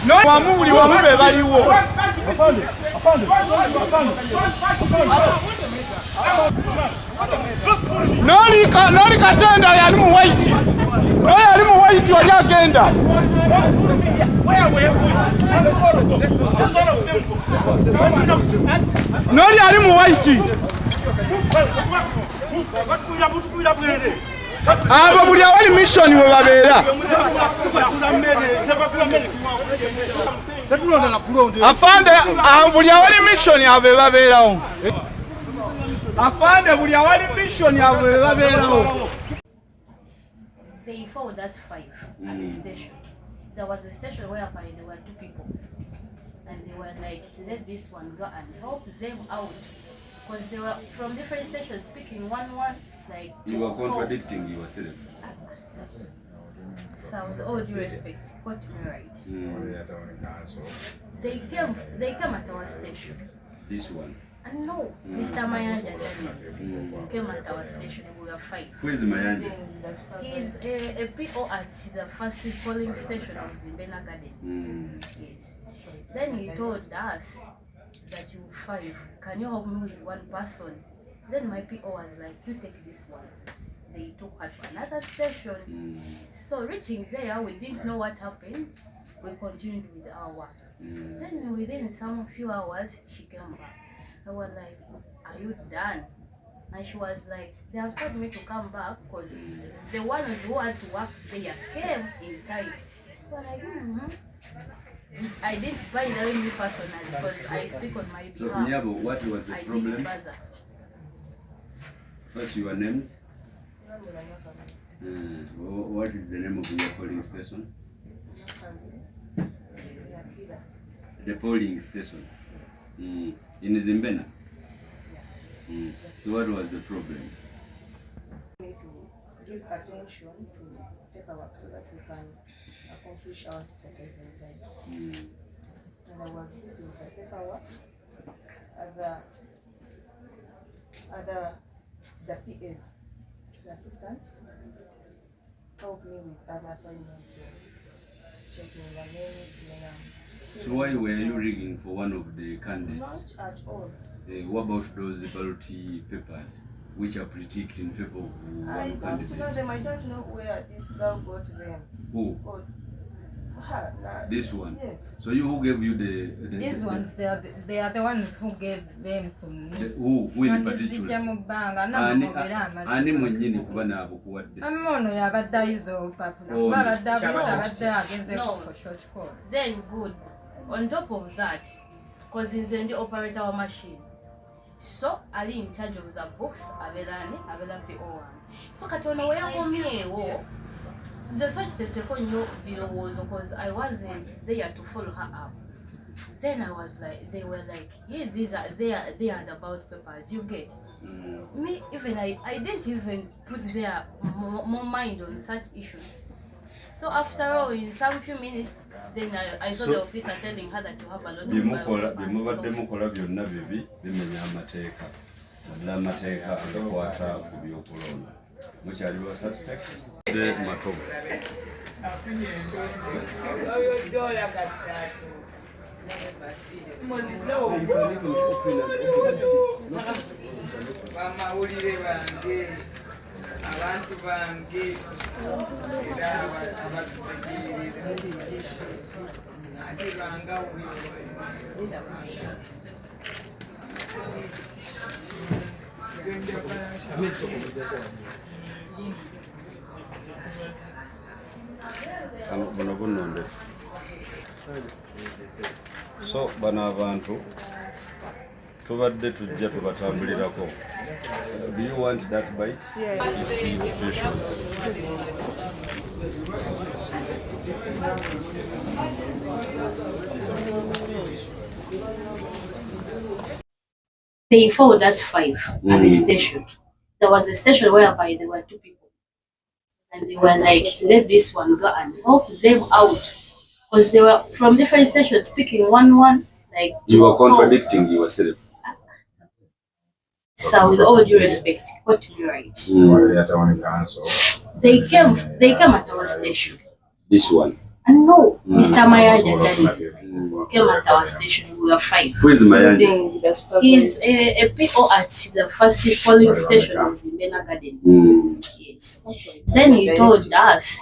No wamuli wamube baliwo. Noli katenda yali mu white. No yali mu white wali agenda. Noli yali mu white. Abo buli awali mission we babeera. Afande buli awali mission yabe babeerawo. Afande buli awali mission yabe babeerawo. They found us 5 at the station. There was a station whereby there were 2 people. And they were like, let this one go and help them out. Because they were from different stations speaking one, like... You were contradicting yourself. So with all due respect, got me right. They came at our station. This one? And no, Mr. Mayanja came at our station. We were 5. Who is Mayanja? He's a PO at the first polling station of Zimbena Garden. Yes. Then he told us that you 5, can you help me with one person? Then my PO was like, you take this one. They took her to another station. So reaching there, we didn't know what happened. We continued with our work. Then within some few hours, she came back. I was like, are you done? And she was like, they have told me to come back because the ones who had to work there came in time. I was like, I didn't buy the only personally because I speak on my behalf. So, Nyabo, what was the problem? What's your names? What is the name of your polling station? The polling station? In Zimbena? So what was the problem? To give attention to paperwork so that we can accomplish our exercise in time. And I was busy with the paperwork. The PAs, the assistants, helped me with other assignments, checking the names. So why were you rigging for one of the candidates? Not at all. What about those ballot papers which are critiqued in favor of one candidate? I don't know them. I don't know where this girl got them. Who? This one? Yes. So who gave you these ones, they are the ones who gave them to me. Who in particular? Ani mwenyini kuba nabo kuwadde? Amono yabadde ayuza obupapula. Babadde abadde agenze for short call. Then good. On top of that, because he's the operator of machine. So Ali in charge of the books, Abela PO1. So Katona where the such the second year was because I wasn't there to follow her up. Then I was like, they were like, yeah, they are about papers, you get. Me even I didn't even put their more mind on such issues. So after all, in some few minutes, then I saw the officer telling her that to have a lot of papers. Which are your suspects? The Matoba. So bana abantu tubadde tujja tubatambulirako. Do you want that bite? Yes. You see officials. They found us 5 at the station. There was a station whereby there were 2 people. And they were like, let this one go and help them out. Because they were from different stations speaking one, like... You were contradicting yourself. So with all due respect, got to be right. They came at our station. This one? And no, Mr. Mayanja came at our station. We were 5. Who is Mayanja? He's a PO at the first polling station of Biibino Gardens. Yes. Then he told us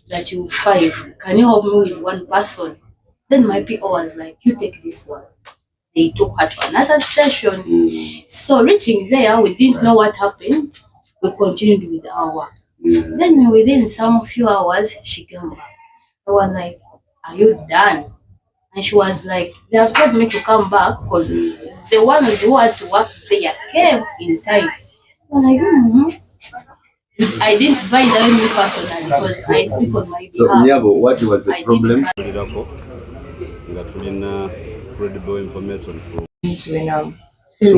that you 5. Can you help me with one person? Then my PO was like, you take this one. They took her to another station. So reaching there, we didn't know what happened. We continued with our work. Then within some few hours, she came back. I was like, are you done? And she was like, they have told me to come back because the ones who had to work there came in time. I was like, I didn't buy that me personally because I speak on my behalf. So, Nyabo, what was the problem? Credible information from. So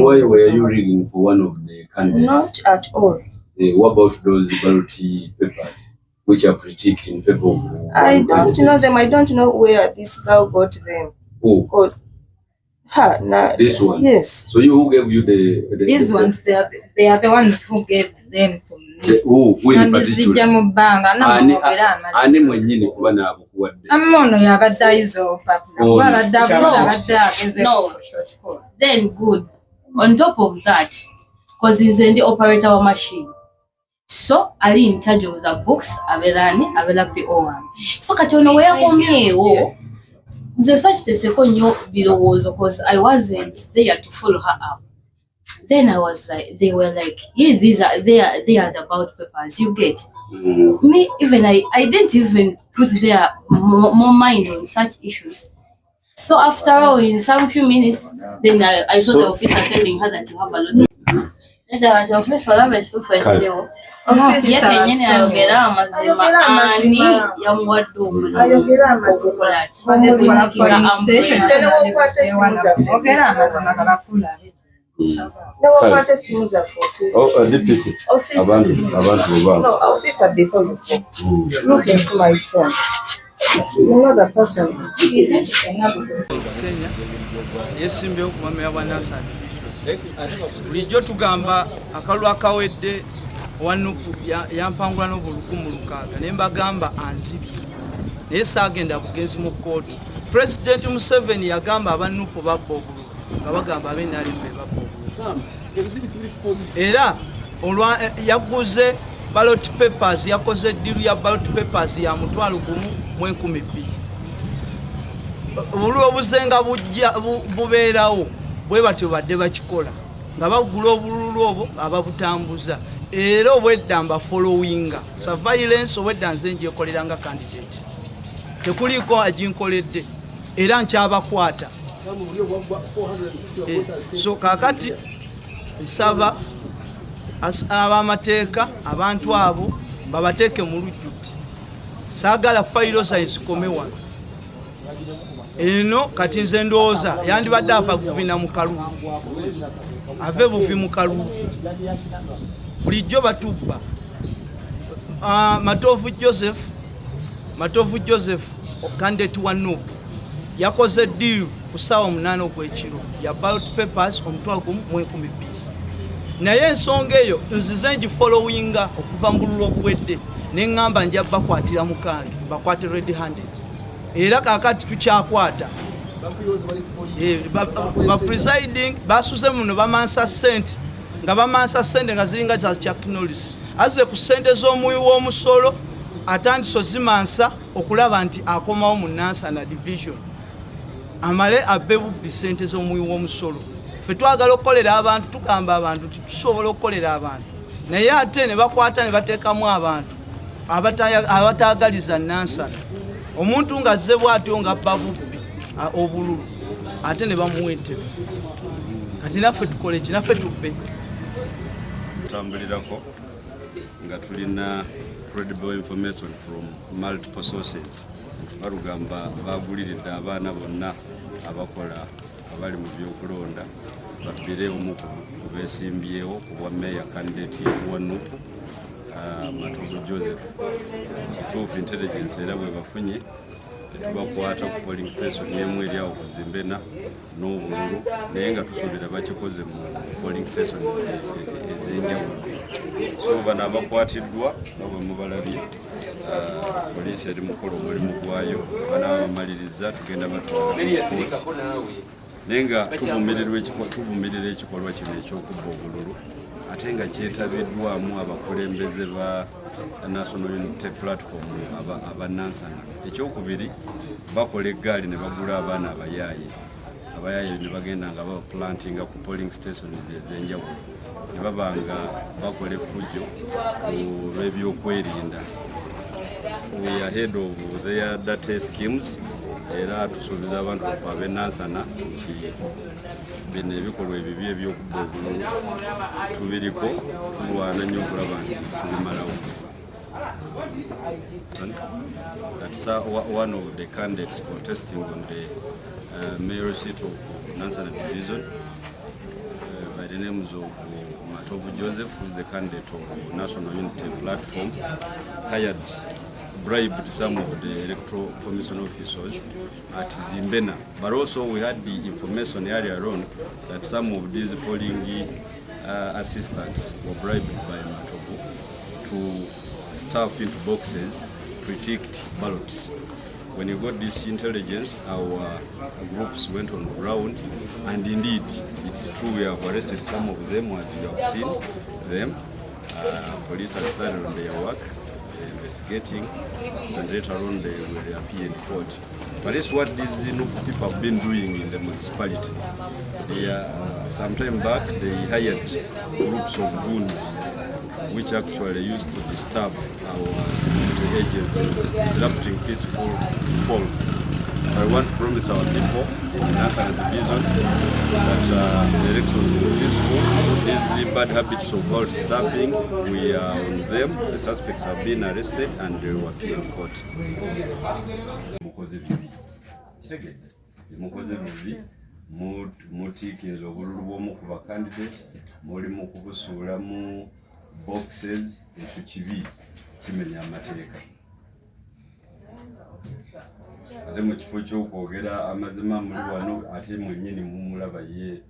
why were you reading for one of the candidates? Not at all. What about those ballot papers which are critiqued in favor of? I don't know them. I don't know where this girl got them. Oh, because this one. Yes. So who gave you the these ones? They are the ones who gave them to me. Who in particular? Ani mwenyini kuba na abakuwadde. Amono yabaddayizo papa. No. Then good. On top of that, because he's in the operator of machine. So ali in charge of the books, abela PO1. So katono where komyewo. The such the second was because I wasn't there to follow her up. Then I was like, they were like, yeah, they are the ballot papers, you get. Me, even I didn't even put their more mind on such issues. So after all, in some few minutes, then I saw the officer telling her that you have a lot of. Then the officer was so funny. Officer, before you go, look into my phone. You know the person. Yes, bulijjo tugamba akalulu akawedde wanupu yampangula n'obuluku mu lukaaga ne mbagamba anzibye naye saagenda bugenzi mu kkooti. President Museveni yagamba abanupu babba obululu nga bagamba abennalimbe babba obululu era yaguze ballot papers, yakoze ddiru ya ballot papers ya $1,012. Obululu obuzenga bubeerawo bwe batyo badde bakikola nga bagula obululu obwo ababutambuza era obwedda mba followinga surveillance obwedda nze njyekolera nga candidate tekuliko aginkoledde era nkyabakwata. So kakati nsaba ab'amateeka abantu abo babateeke mu lujjudde. Saagala fayiro science kome wano eno kati nze ndowooza yandibadde ava buvina mu kalulu ave buvi mu kalulu bulijjo batubba. Matovu Joseph candidate wa Nuupu yakoze deal ku ssaawa 8 ogw'ekiro ya ballot papers $1,012. Naye ensonga eyo nzize ngifollowinga okuva mu bululu obuwedde ne ŋŋamba nja bakwatira mukange bakwate red handed. Era kakati tukyakwata presiding basuze muno bamansa sente nga bamansa sente nga ziringa za Chuck Norris aze ku sente z'omuwi w'omusolo atandise zimansa okulaba nti akomawo mu Nansana division amale abbe bubbi sente z'omuwi w'omusolo. Ffe twagala okukolera abantu tugamba abantu nti tusobola okukolera abantu naye ate ne bakwata ne bateekamu abantu abataagaliza Nansana. Omuntu nga azze bw'atyo nga abba bubbi obululu ate ne bamuwa entebe. Kati naffe tukole ki? Naffe tubbe tutambulirako nga tulina credible information from multiple sources. Barugamba baguliridde abaana bonna abakola abali mu byokulonda babbire omu ku beesimbyewo ku bwa meya candidate wa Nuupu Matovu Joseph. Kituufu intelligence era bwe bafunye tetubakwata ku polling station yemu eri awo ku Zimbena n'Obululu naye nga tusuubira bakikoze mu polling station ez'enjawulo. So bano abakwatiddwa nga bwe mubalabye poliisi eri mukola omulimu gwayo banaabamaliriza tugenda batwala kooti naye nga tuvumirira ekikolwa kino eky'okubba obululu ate nga kyetabiddwamu abakulembeze ba National Unity Platform aba Nansana. Ekyokubiri bakola eggaali ne bagula abaana abayaaye ne bagenda nga baplantinga ku polling stations ez'enjawulo ne baba nga bakola effujjo ku lw'ebyokwerinda. We are ahead of their data schemes era tusuubiza abantu ab'e Nansana nti bino ebikolwa ebibi eby'okubba obululu tubiriko tulwana nnyo okulaba nti tubimalawo. That's one of the candidates contesting on the mayoral seat of Nansana division by the names of Matovu Joseph, who is the candidate of National Unity Platform, bribed some of the electoral commission officers at Zimbena. But also we had the information earlier on that some of these polling assistants were bribed by Matovu to stuff into boxes, predict ballots. When you got this intelligence, our groups went on the ground, and indeed, it's true we have arrested some of them, as you have seen them. Police have started on their work, investigating, and later on they will appear in court. But that's what these people have been doing in the municipality. Some time back, they hired groups of goons which actually used to disturb our security agencies, disrupting peaceful polls. I want to promise our people in the Nansana division that the election will be peaceful. These bad habits of all staffing, we are on them. The suspects have been arrested and they will appear in court. Mutikinza obululu bw'omu ku bakandidate muli mu kubusuulamu boxes, ekyo kibi kimenya amateeka. Ate mu kifo ky'okwogera amazima muli wano ate mwennyini mumulaba ye.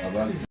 Abantu